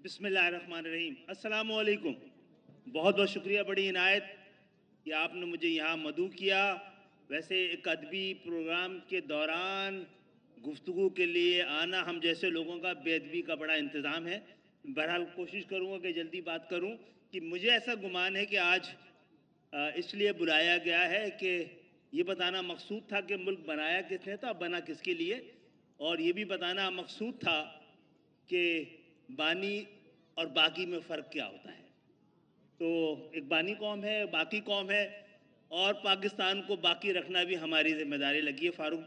बिस्मिल्लाहिर्रहमानिर्रहीम। अस्सलामु अलैकुम। बहुत बहुत शुक्रिया, बड़ी इनायत कि आपने मुझे यहाँ मदऊ किया। वैसे एक अदबी प्रोग्राम के दौरान गुफ्तगू के लिए आना हम जैसे लोगों का बेअदबी का बड़ा इंतज़ाम है। बहरहाल कोशिश करूँगा कि जल्दी बात करूँ कि मुझे ऐसा गुमान है कि आज इसलिए बुलाया गया है कि ये बताना मकसूद था कि मुल्क बनाया किसने था, बना किसके लिए, और ये भी बताना मकसूद था कि बानी और बाकी में फ़र्क क्या होता है। तो एक बानी कौम है, बाकी कौम है, और पाकिस्तान को बाकी रखना भी हमारी जिम्मेदारी लगी है। फारूक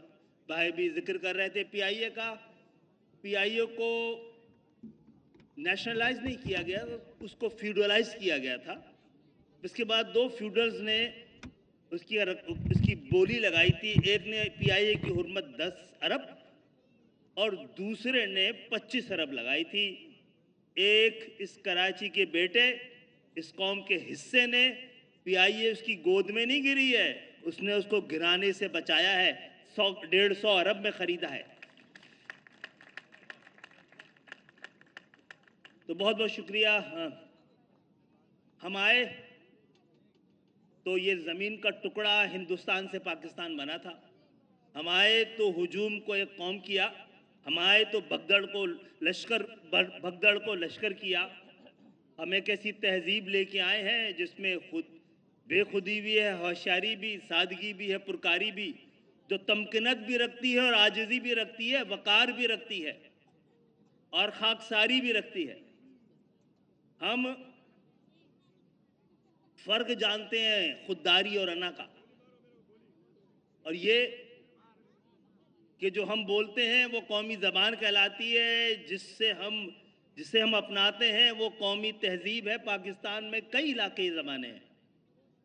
भाई भी जिक्र कर रहे थे पीआईए का। पीआईए को नेशनलाइज नहीं किया गया, उसको फ्यूडलाइज किया गया था। इसके बाद दो फ्यूडल्स ने उसकी बोली लगाई थी। एक ने पीआईए की हुर्मत 10 अरब और दूसरे ने 25 अरब लगाई थी। एक इस कराची के बेटे, इस कौम के हिस्से ने, पीआईए उसकी गोद में नहीं गिरी है, उसने उसको गिराने से बचाया है। 100-150 अरब में ख़रीदा है। तो बहुत बहुत शुक्रिया। हम आए तो ये ज़मीन का टुकड़ा हिंदुस्तान से पाकिस्तान बना था। हम आए तो हुजूम को एक कौम किया। हम आए तो भगदड़ को लश्कर किया। हम एक ऐसी तहजीब लेके आए हैं जिसमें बेखुदी भी है, होशियारी भी, सादगी भी है, पुरकारी भी, जो तमकिनत भी रखती है और आजिज़ी भी रखती है, वक़ार भी रखती है और खाकसारी भी रखती है। हम फ़र्क जानते हैं खुददारी और अना का, और ये कि जो हम बोलते हैं वो कौमी ज़बान कहलाती है, जिसे हम अपनाते हैं वो कौमी तहजीब है। पाकिस्तान में कई इलाक़ाई ज़बानें हैं,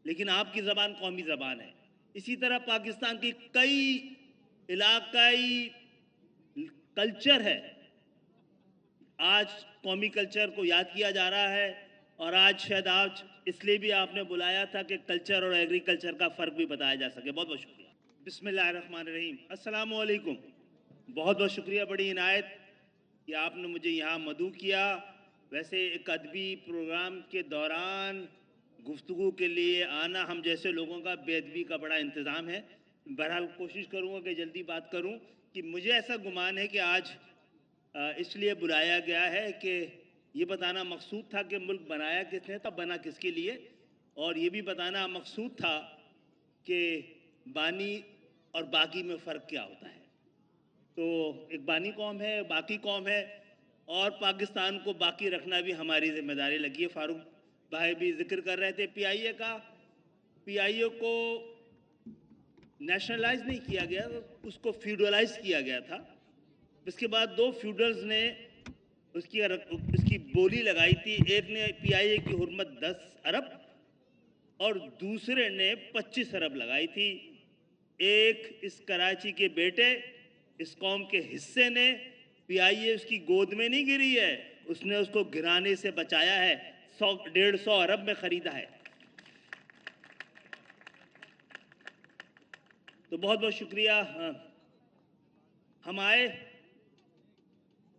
लेकिन आपकी ज़बान कौमी ज़बान है। इसी तरह पाकिस्तान की कई इलाक़ाई कल्चर है। आज कौमी कल्चर को याद किया जा रहा है, और आज इसलिए भी आपने बुलाया था कि कल्चर और एग्रीकल्चर का फ़र्क भी बताया जा सके। बहुत बहुत शुक्रिया। बिस्मिल्लाहिर्रहमानिर्रहीम। अस्सलामु अलैकुम। बहुत बहुत शुक्रिया, बड़ी इनायत कि आपने मुझे यहाँ मदऊ किया। वैसे एक अदबी प्रोग्राम के दौरान गुफ्तगू के लिए आना हम जैसे लोगों का बेअदबी का बड़ा इंतज़ाम है। बहरहाल कोशिश करूँगा कि जल्दी बात करूँ कि मुझे ऐसा गुमान है कि आज इसलिए बुलाया गया है कि ये बताना मकसूद था कि मुल्क बनाया किसने था, बना किसके लिए, और ये भी बताना मकसूद था कि बानी और बाकी में फ़र्क क्या होता है। तो एक बानी कौम है, बाकी कौम है, और पाकिस्तान को बाकी रखना भी हमारी जिम्मेदारी लगी है। फारूक भाई भी जिक्र कर रहे थे पीआईए का। पीआईए को नेशनलाइज नहीं किया गया, उसको फ्यूडलाइज किया गया था। इसके बाद दो फ्यूडल्स ने उसकी बोली लगाई थी। एक ने पीआईए की हुर्मत 10 अरब और दूसरे ने 25 अरब लगाई थी। एक इस कराची के बेटे, इस कौम के हिस्से ने, पीआईए उसकी गोद में नहीं गिरी है, उसने उसको गिराने से बचाया है। 100-150 अरब में ख़रीदा है। तो बहुत बहुत शुक्रिया। हम आए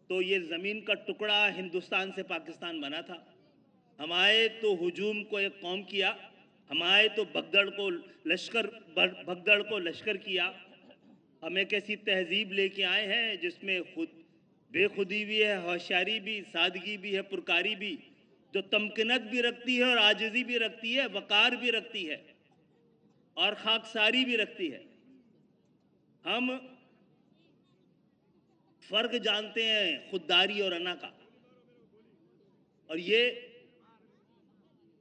तो ये ज़मीन का टुकड़ा हिंदुस्तान से पाकिस्तान बना था। हम आए तो हुजूम को एक कौम किया। हम आए तो भगदड़ को लश्कर किया। हम एक ऐसी तहजीब लेके आए हैं जिसमें बेखुदी भी है, होशियारी भी, सादगी भी है, पुरकारी भी, जो तमकिनत भी रखती है और आजिज़ी भी रखती है, वक़ार भी रखती है और खाकसारी भी रखती है। हम फ़र्क जानते हैं खुददारी और अना का, और ये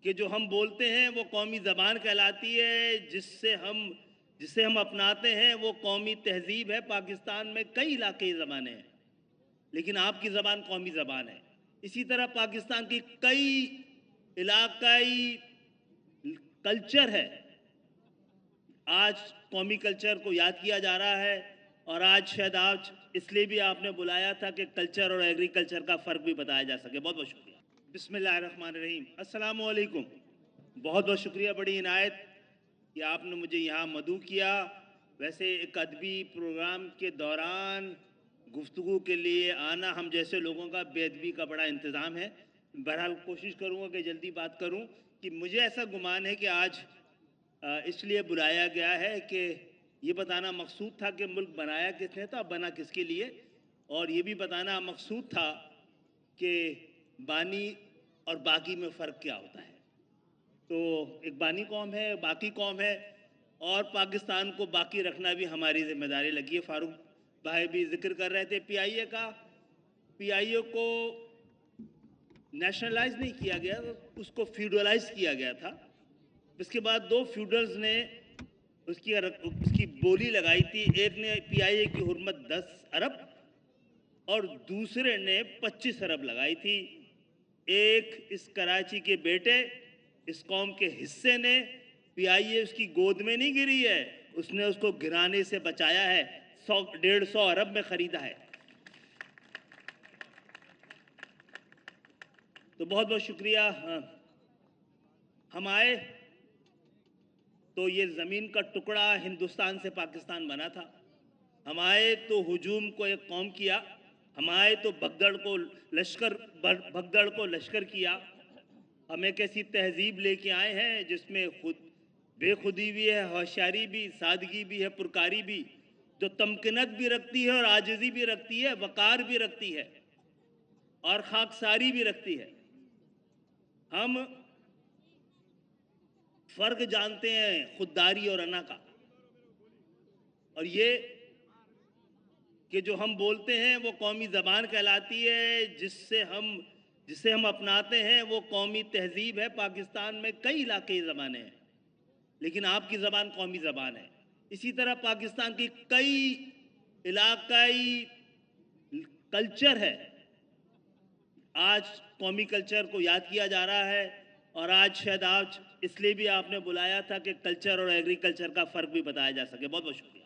कि जो हम बोलते हैं वो कौमी ज़बान कहलाती है, जिसे हम अपनाते हैं वो कौमी तहजीब है। पाकिस्तान में कई इलाक़ाई ज़बानें हैं, लेकिन आपकी ज़बान कौमी ज़बान है। इसी तरह पाकिस्तान की कई इलाक़ाई कल्चर है। आज कौमी कल्चर को याद किया जा रहा है, और आज इसलिए भी आपने बुलाया था कि कल्चर और एग्रीकल्चर का फ़र्क भी बताया जा सके। बहुत बहुत शुक्रिया। बिस्मिल्लाहिर्रहमानिर्रहीम। अस्सलामु अलैकुम। बहुत बहुत शुक्रिया, बड़ी इनायत कि आपने मुझे यहाँ मदऊ किया। वैसे एक अदबी प्रोग्राम के दौरान गुफ्तगू के लिए आना हम जैसे लोगों का बेअदबी का बड़ा इंतज़ाम है। बहरहाल कोशिश करूँगा कि जल्दी बात करूँ कि मुझे ऐसा गुमान है कि आज इसलिए बुलाया गया है कि ये बताना मकसूद था कि मुल्क बनाया किसने था, बना किसके लिए, और ये भी बताना मकसूद था कि बानी और बाकी में फ़र्क क्या होता है। तो एक बानी कौम है, बाकी कौम है, और पाकिस्तान को बाकी रखना भी हमारी जिम्मेदारी लगी है। फारूक भाई भी जिक्र कर रहे थे पीआईए का। पीआईए को नेशनलाइज नहीं किया गया, उसको फ्यूडलाइज किया गया था। इसके बाद दो फ्यूडल्स ने उसकी बोली लगाई थी। एक ने पीआईए की हुर्मत 10 अरब और दूसरे ने 25 अरब लगाई थी। एक इस कराची के बेटे, इस कौम के हिस्से ने, पीआईए उसकी गोद में नहीं गिरी है, उसने उसको गिराने से बचाया है, 100-150 अरब में खरीदा है। तो बहुत बहुत शुक्रिया। हम आए तो ये ज़मीन का टुकड़ा हिंदुस्तान से पाकिस्तान बना था। हम आए तो हुजूम को एक कौम किया। हम आए तो भगदड़ को लश्कर किया। हम एक ऐसी तहजीब लेके आए हैं जिसमें बेखुदी भी है, होशियारी भी, सादगी भी है, पुरकारी भी, जो तमकिनत भी रखती है और आजिज़ी भी रखती है, वक़ार भी रखती है और खाकसारी भी रखती है। हम फ़र्क जानते हैं खुददारी और अना का, और ये कि जो हम बोलते हैं वो कौमी ज़बान कहलाती है, जिसे हम अपनाते हैं वो कौमी तहजीब है। पाकिस्तान में कई इलाक़ाई ज़बानें हैं, लेकिन आपकी ज़बान कौमी ज़बान है। इसी तरह पाकिस्तान की कई इलाक़ाई कल्चर है। आज कौमी कल्चर को याद किया जा रहा है, और आज इसलिए भी आपने बुलाया था कि कल्चर और एग्रीकल्चर का फ़र्क भी बताया जा सके। बहुत बहुत शुक्रिया।